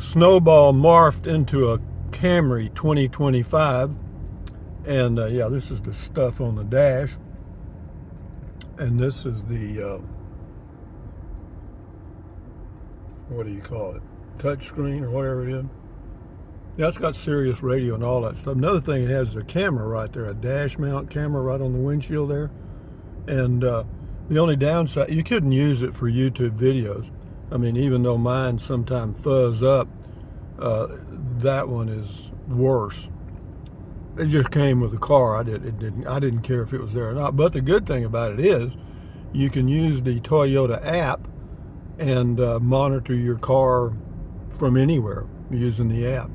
Snowball morphed into a Camry 2025, and yeah, this is the stuff on the dash, and this is the what do you call it, touch screen or whatever it is. Yeah, it's got Sirius radio and all that stuff. Another thing it has is a camera right there, a dash mount camera right on the windshield there. And the only downside, you couldn't use it for YouTube videos. I mean, even though mine sometimes fuzz up, that one is worse. It just came with the car. I didn't care if it was there or not. But the good thing about it is, you can use the Toyota app and monitor your car from anywhere using the app,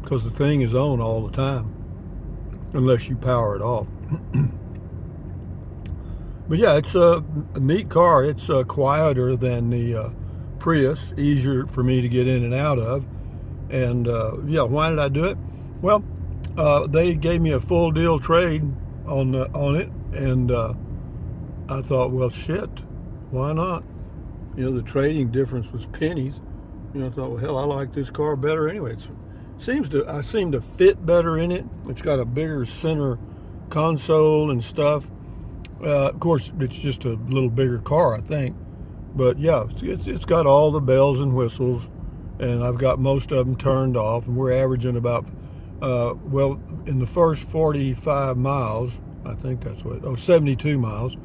because the thing is on all the time, unless you power it off. But yeah, it's a neat car. It's quieter than the Prius, easier for me to get in and out of. And yeah, why did I do it? Well, they gave me a full deal trade on it, and I thought, well, shit, why not? You know, the trading difference was pennies. You know, I thought, well, hell, I like this car better anyway. I seem to fit better in it. It's got a bigger center console and stuff. Of course, it's just a little bigger car, I think. But yeah, it's got all the bells and whistles, and I've got most of them turned off, and we're averaging about, well, in the first 45 miles, I think that's 72 miles.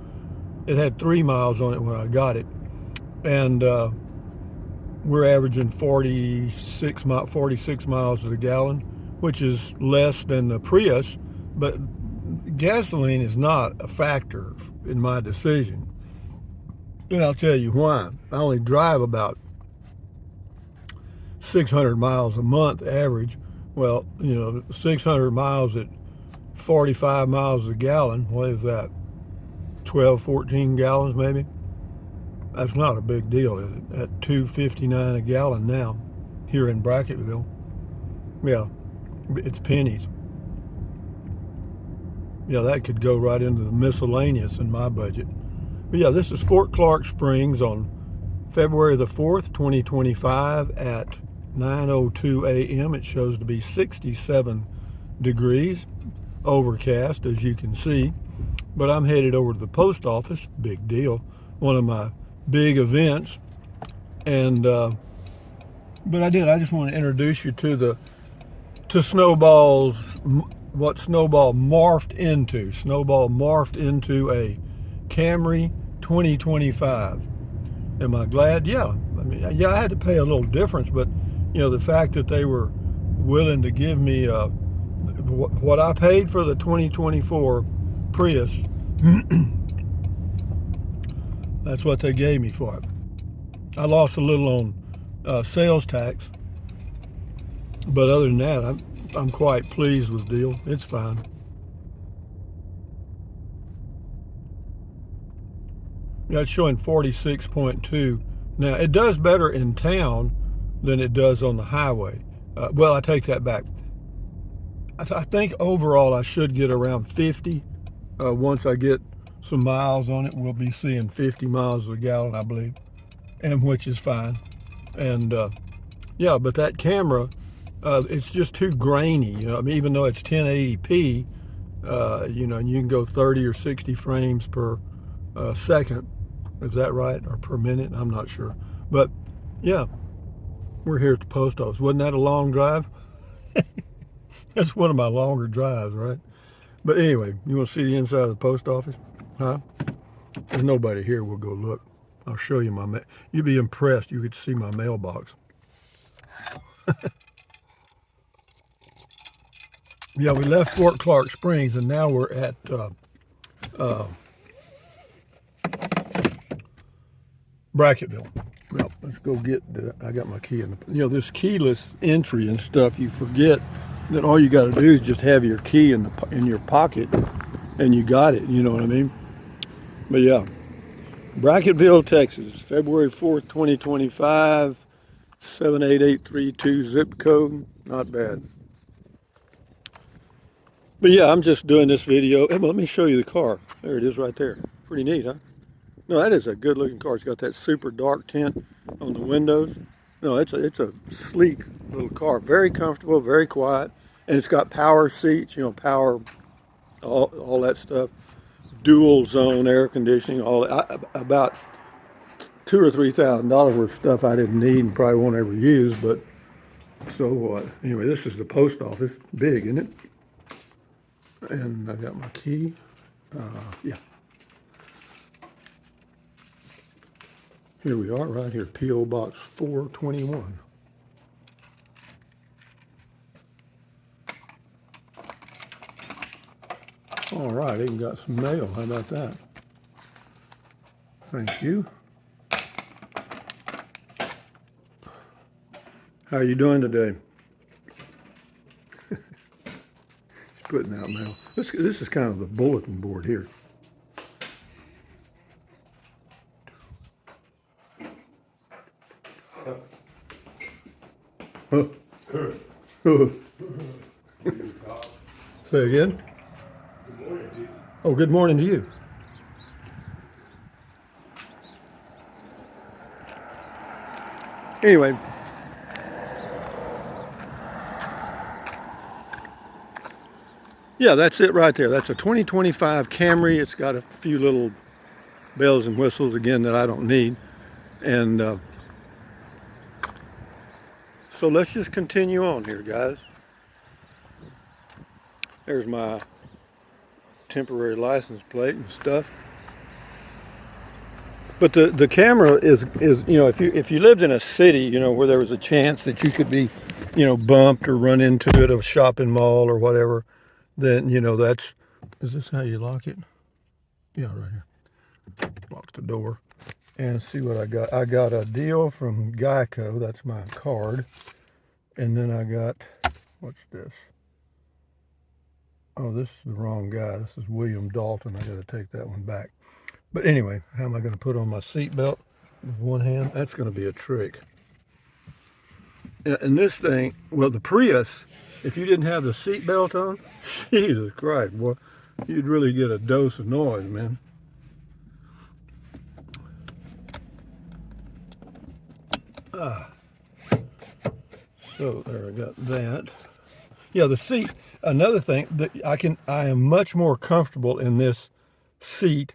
It had 3 miles on it when I got it. And we're averaging 46 miles to the gallon, which is less than the Prius, but gasoline is not a factor in my decision. And I'll tell you why. I only drive about 600 miles a month average. Well, you know, 600 miles at 45 miles a gallon, what is that? 12, 14 gallons maybe? That's not a big deal, is it? At $2.59 a gallon now, here in Brackettville. Yeah, it's pennies. Yeah, that could go right into the miscellaneous in my budget. But yeah, this is Fort Clark Springs on February the 4th, 2025 at 9:02 a.m. It shows to be 67 degrees, overcast as you can see. But I'm headed over to the post office, big deal, one of my big events. And but I just want to introduce you to Snowball's, what Snowball morphed into. Snowball morphed into a Camry 2025. Am I glad? Yeah. I mean, yeah, I had to pay a little difference, but you know, the fact that they were willing to give me what I paid for the 2024 Prius, that's what they gave me for it. I lost a little on sales tax, but other than that, I'm quite pleased with the deal. It's fine. Yeah, it's showing 46.2. Now, it does better in town than it does on the highway. Well, I take that back. I think overall I should get around 50. Once I get some miles on it, we'll be seeing 50 miles a gallon, I believe, and which is fine. And yeah, but that camera, it's just too grainy. You know, I mean, even though it's 1080p, you know, and you can go 30 or 60 frames per second. Is that right? Or per minute? I'm not sure. But yeah, we're here at the post office. Wasn't that a long drive? That's one of my longer drives, right? But anyway, you want to see the inside of the post office? Huh? There's nobody here. We'll go look. I'll show you my you'd be impressed. You could see my mailbox. Yeah, we left Fort Clark Springs, and now we're at Brackettville. Well, let's go get I got my key in the, you know, this keyless entry and stuff, you forget that all you got to do is just have your key in your pocket and you got it, you know what I mean? But yeah, Brackettville, Texas, February 4th, 2025, 78832 zip code, not bad. But yeah, I'm just doing this video. Hey, let me show you the car. There it is right there. Pretty neat, huh? No, that is a good looking car. It's got that super dark tint on the windows. No, it's a sleek little car, very comfortable, very quiet, and it's got power seats, you know, power, all that stuff, dual zone air conditioning, about $2,000 or $3,000 worth of stuff I didn't need and probably won't ever use. But so what? Anyway, this is the post office, big, isn't it? And I got my key. Yeah, here we are, right here, P.O. Box 421. All right, even got some mail. How about that? Thank you. How are you doing today? He's putting out mail. This is kind of the bulletin board here. Say again? Good morning, dude. Oh, good morning to you. Anyway, yeah, that's it right there. That's a 2025 Camry. It's got a few little bells and whistles, again, that I don't need. And so let's just continue on here, guys. There's my temporary license plate and stuff. But the camera is you know, if you lived in a city, you know, where there was a chance that you could be, you know, bumped or run into it at a shopping mall or whatever, then, you know, that's, is this how you lock it? Yeah, right here. Lock the door. And see what I got. I got a deal from Geico. That's my card. And then I got, what's this? Oh, this is the wrong guy. This is William Dalton. I got to take that one back. But anyway, how am I going to put on my seatbelt with one hand? That's going to be a trick. And this thing, well, the Prius, if you didn't have the seatbelt on, Jesus Christ, boy, you'd really get a dose of noise, man. So there, I got that. Yeah, the seat. Another thing that I am much more comfortable in this seat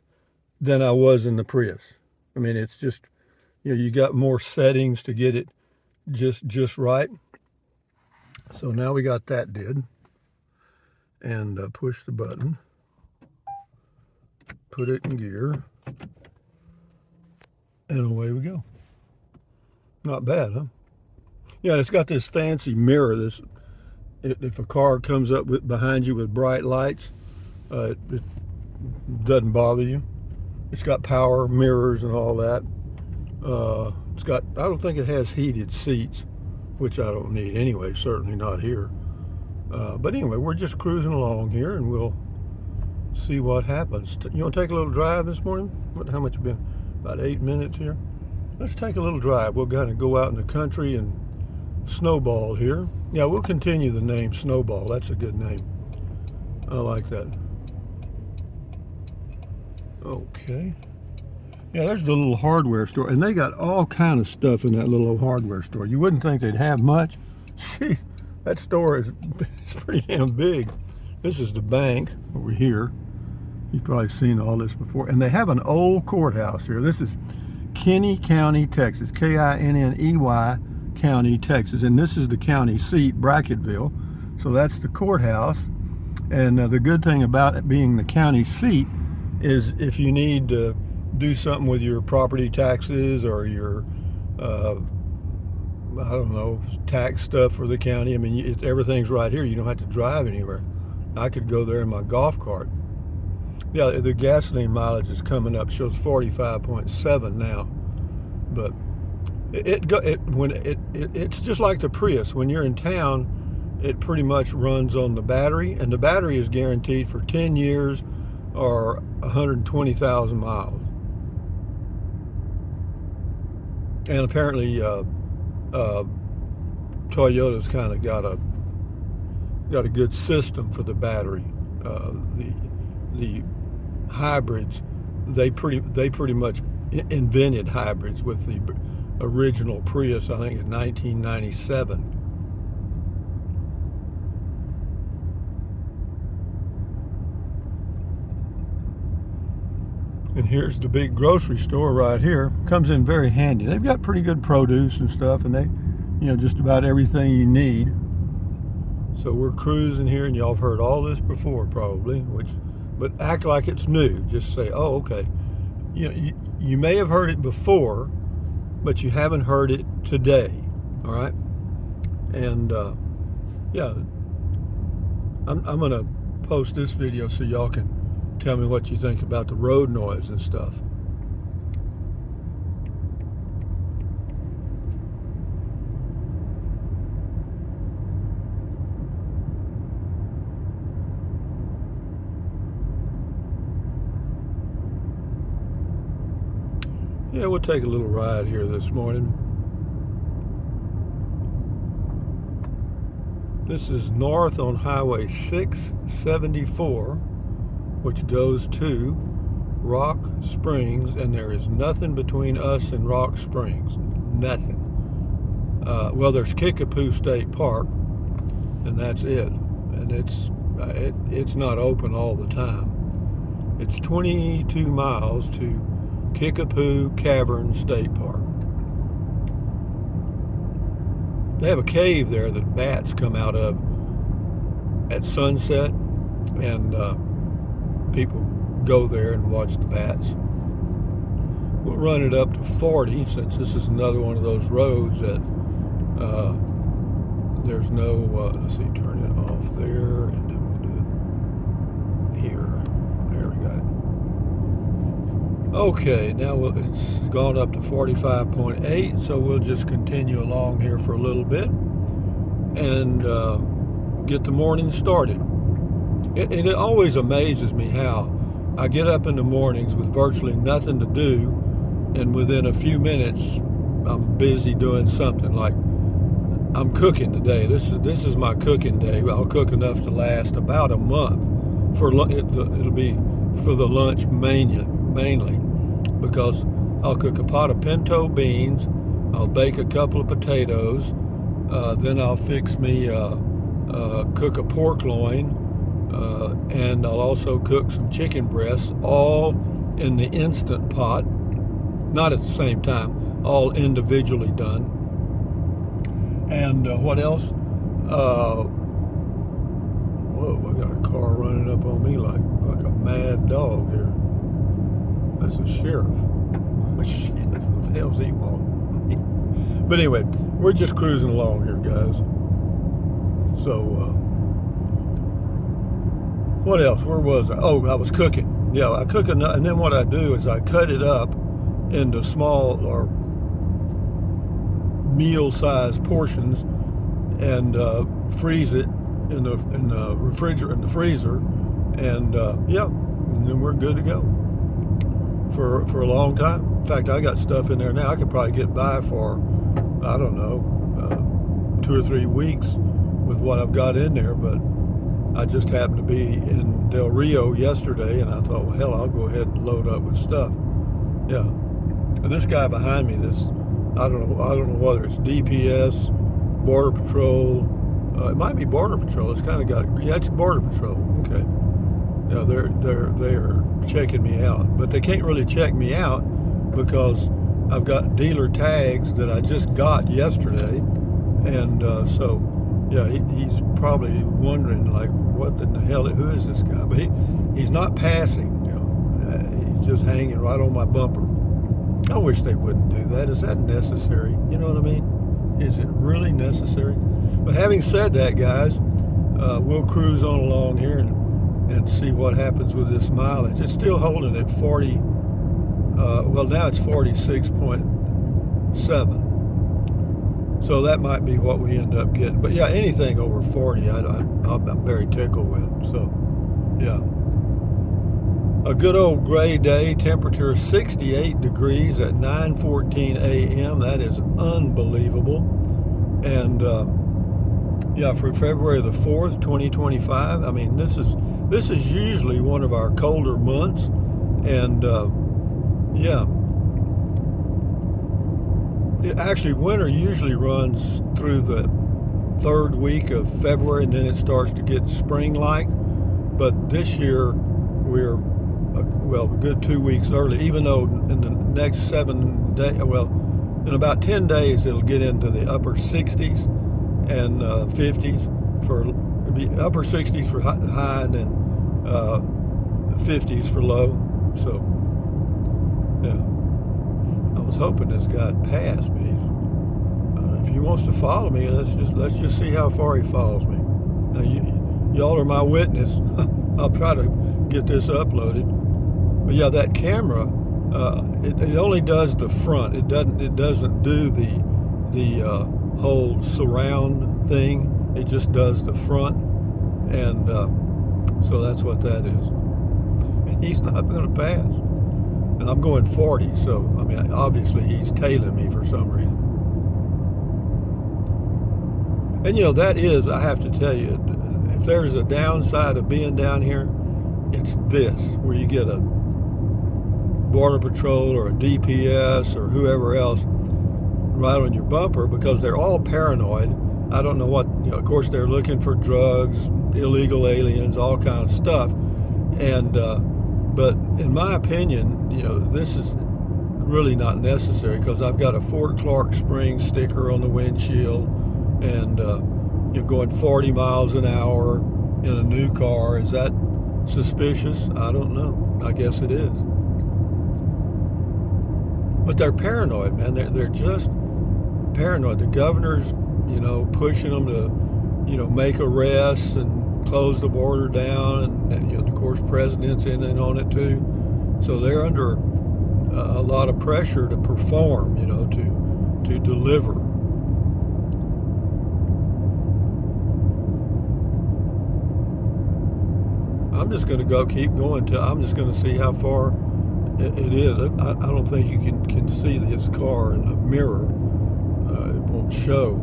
than I was in the Prius. I mean, it's just, you know, you got more settings to get it just right. So now we got that did, and push the button, put it in gear, and away we go. Not bad, huh? Yeah, it's got this fancy mirror. If a car comes up behind you with bright lights, it doesn't bother you. It's got power mirrors and all that. It's got, I don't think it has heated seats, which I don't need anyway, certainly not here. But anyway, we're just cruising along here, and we'll see what happens. You want to take a little drive this morning? How much you been? About 8 minutes here. Let's take a little drive. We'll kind of go out in the country and Snowball here. Yeah, we'll continue the name Snowball. That's a good name. I like that. Okay. Yeah, there's the little hardware store, and they got all kind of stuff in that little hardware store. You wouldn't think they'd have much. Gee, that store is pretty damn big. This is the bank over here. You've probably seen all this before. And they have an old courthouse here. This is Kinney County, Texas. Kinney County, Texas. And this is the county seat, Bracketville. So that's the courthouse. And the good thing about it being the county seat is if you need to do something with your property taxes or your, I don't know, tax stuff for the county. I mean, everything's right here. You don't have to drive anywhere. I could go there in my golf cart. Yeah, the gasoline mileage is coming up. Shows 45.7 now, but it's just like the Prius. When you're in town, it pretty much runs on the battery, and the battery is guaranteed for 10 years or 120,000 miles. And apparently, Toyota's kind of got a good system for the battery. The hybrids, they pretty much invented hybrids with the original Prius, I think in 1997. And here's the big grocery store right here. Comes in very handy. They've got pretty good produce and stuff, and they, just about everything you need. So we're cruising here, and y'all have heard all this before probably, but act like it's new. Just say, oh, okay. You may have heard it before, but you haven't heard it today, all right? And yeah, I'm gonna post this video so y'all can tell me what you think about the road noise and stuff. Yeah, we'll take a little ride here this morning. This is north on Highway 674, which goes to Rock Springs, and there is nothing between us and Rock Springs. Nothing. Well, there's Kickapoo State Park, and that's it. And it's not open all the time. It's 22 miles to Kickapoo Cavern State Park. They have a cave there that bats come out of at sunset, and people go there and watch the bats. We'll run it up to 40, since this is another one of those roads that there's no, let's see, turn it off there, and then we'll do it here. There we go. Okay, now it's gone up to 45.8, so we'll just continue along here for a little bit and get the morning started. It always amazes me how I get up in the mornings with virtually nothing to do, and within a few minutes I'm busy doing something. Like I'm cooking today. This is my cooking day. I'll cook enough to last about a month. It'll be for the lunch mainly, because I'll cook a pot of pinto beans, I'll bake a couple of potatoes, then I'll fix me cook a pork loin, and I'll also cook some chicken breasts, all in the Instant Pot, not at the same time, all individually done. And what else? Whoa, I got a car running up on me like a mad dog here. That's a sheriff. Shit, what the hell's he want? But anyway, we're just cruising along here, guys. So, what else? Where was I? Oh, I was cooking. Yeah, I cook enough, and then what I do is I cut it up into small or meal-sized portions and freeze it in the refrigerator, in the freezer, and yeah, and then we're good to go for a long time. In fact, I got stuff in there now I could probably get by for, I don't know, 2 or 3 weeks with what I've got in there. But I just happened to be in Del Rio yesterday, and I thought, well, hell, I'll go ahead and load up with stuff. Yeah. And this guy behind me, I don't know whether it's DPS, Border Patrol. It might be Border Patrol. It's kind of got, yeah, it's Border Patrol. Okay. Yeah, they're checking me out, but they can't really check me out because I've got dealer tags that I just got yesterday, and so yeah, he's probably wondering like, what in the hell? Who is this guy? But he's not passing. He's just hanging right on my bumper. I wish they wouldn't do that. Is that necessary? You know what I mean? Is it really necessary? But having said that, guys, we'll cruise on along here and see what happens with this mileage. It's still holding at 40. Well, now it's 46.7. So that might be what we end up getting. But yeah, anything over 40, I'm very tickled with. So yeah. A good old gray day, temperature 68 degrees at 9:14 a.m. That is unbelievable. And yeah, for February the 4th, 2025, I mean, this is usually one of our colder months. And yeah, Actually, winter usually runs through the third week of February, and then it starts to get spring-like. But this year, we're well, a good 2 weeks early. Even though in the next 7 days, well, in about 10 days, it'll get into the upper 60s and 50s for be upper 60s for high, and then 50s for low. So, yeah, I was hoping this guy'd pass me. If he wants to follow me, let's just see how far he follows me. Now, y'all are my witness. I'll try to get this uploaded. But yeah, that camera, it only does the front. It doesn't do the whole surround thing. It just does the front, and so that's what that is. And he's not going to pass. And I'm going 40, so I mean, obviously he's tailing me for some reason. And you know, that is, I have to tell you, if there's a downside of being down here, it's this, where you get a Border Patrol or a DPS or whoever else right on your bumper, because they're all paranoid. I don't know what, of course they're looking for drugs, illegal aliens, all kinds of stuff. And, but in my opinion, this is really not necessary, because I've got a Fort Clark Springs sticker on the windshield, and you're going 40 miles an hour in a new car. Is that suspicious? I don't know. I guess it is. But they're paranoid, man. They're just paranoid. The governor's, pushing them to, make arrests and close the border down, and of course, president's in on it too. So they're under a lot of pressure to perform, to deliver. I'm just going to keep going till I'm just going to see how far it is. I don't think you can see his car in the mirror. It won't show,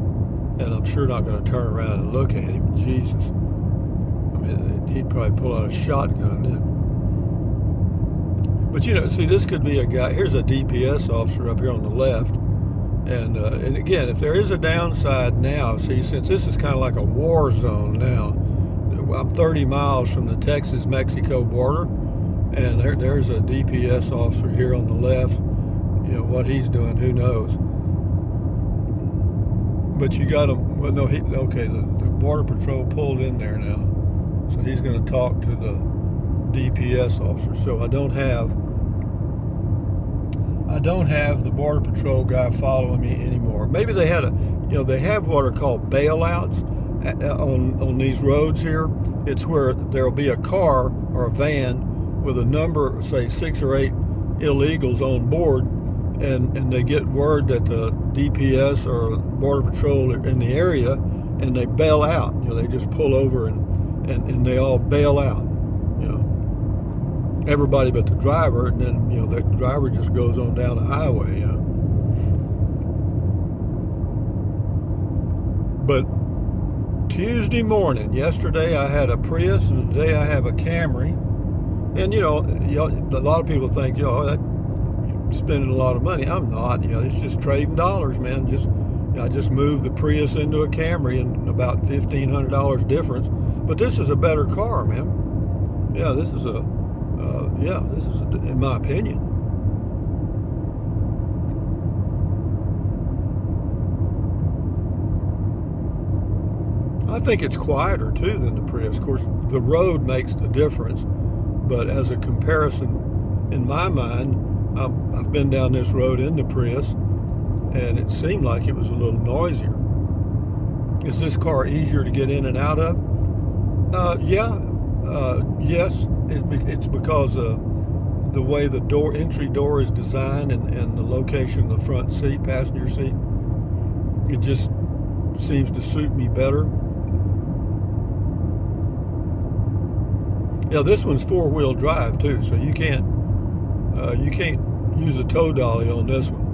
and I'm sure not going to turn around and look at him. Jesus, I mean, he'd probably pull out a shotgun then. But see, this could be a guy. Here's a DPS officer up here on the left, and again, if there is a downside now, see, since this is kind of like a war zone now. I'm 30 miles from the Texas-Mexico border, and there's a DPS officer here on the left. What he's doing, who knows? But you got him. Well, no, okay. The Border Patrol pulled in there now, so he's going to talk to the DPS officer. So I don't have the Border Patrol guy following me anymore. Maybe they had they have what are called bailouts on these roads here. It's where there'll be a car or a van with a number, say 6 or 8 illegals on board, and they get word that the DPS or Border Patrol are in the area, and they bail out. They just pull over and they all bail out. Everybody but the driver, and then the driver just goes on down the highway. But Tuesday morning, yesterday I had a Prius, and today I have a Camry. And a lot of people think, that you're spending a lot of money. I'm not. It's just trading dollars, man. I just moved the Prius into a Camry, and about $1,500 difference. But this is a better car, man. Yeah, this is in my opinion. I think it's quieter too than the Prius. Of course, the road makes the difference, but as a comparison, in my mind, I've been down this road in the Prius, and it seemed like it was a little noisier. Is this car easier to get in and out of? Yes. It's because the way the entry door is designed, and the location of the front seat, passenger seat. It just seems to suit me better. Yeah, this one's 4-wheel drive too, so you can't use a tow dolly on this one.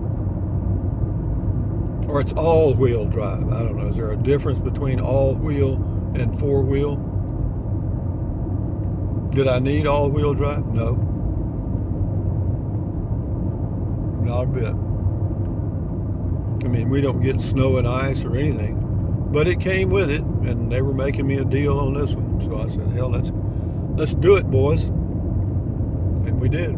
Or it's all-wheel drive. I don't know. Is there a difference between all-wheel and 4-wheel? Did I need all-wheel drive? No. Not a bit. I mean, we don't get snow and ice or anything, but it came with it, and they were making me a deal on this one. So I said, hell, let's do it, boys. And we did.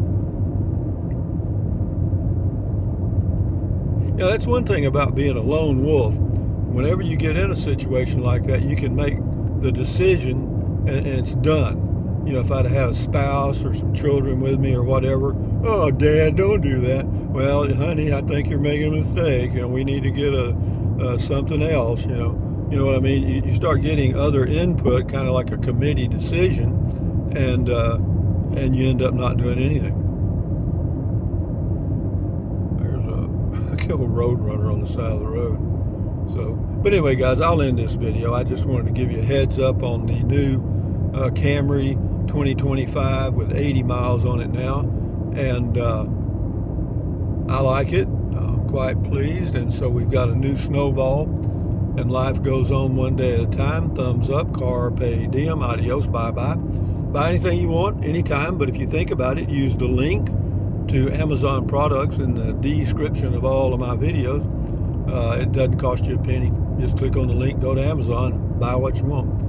Yeah, that's one thing about being a lone wolf. Whenever you get in a situation like that, you can make the decision and it's done. You know, if I'd had a spouse or some children with me or whatever, oh, Dad, don't do that. Well, honey, I think you're making a mistake. You know, we need to get something else. You know what I mean. You start getting other input, kind of like a committee decision, and you end up not doing anything. There's a killed road runner on the side of the road. So, but anyway, guys, I'll end this video. I just wanted to give you a heads up on the new Camry 2025 with 80 miles on it now, and I like it. I'm quite pleased, and so we've got a new Snowball, and life goes on one day at a time. Thumbs up, carpe diem, adios, bye-bye. Buy anything you want, anytime, but if you think about it, use the link to Amazon products in the description of all of my videos. It doesn't cost you a penny. Just click on the link, go to Amazon, and buy what you want.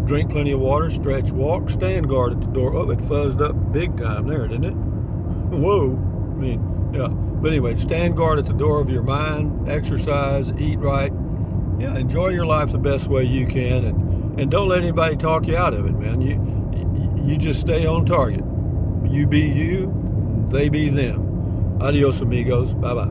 Drink plenty of water, stretch, walk, stand guard at the door. Oh, it fuzzed up big time there, didn't it? Whoa. I mean, yeah. But anyway, stand guard at the door of your mind, exercise, eat right. Yeah, enjoy your life the best way you can, and don't let anybody talk you out of it, man. You just stay on target. You be you, they be them. Adios, amigos. Bye-bye.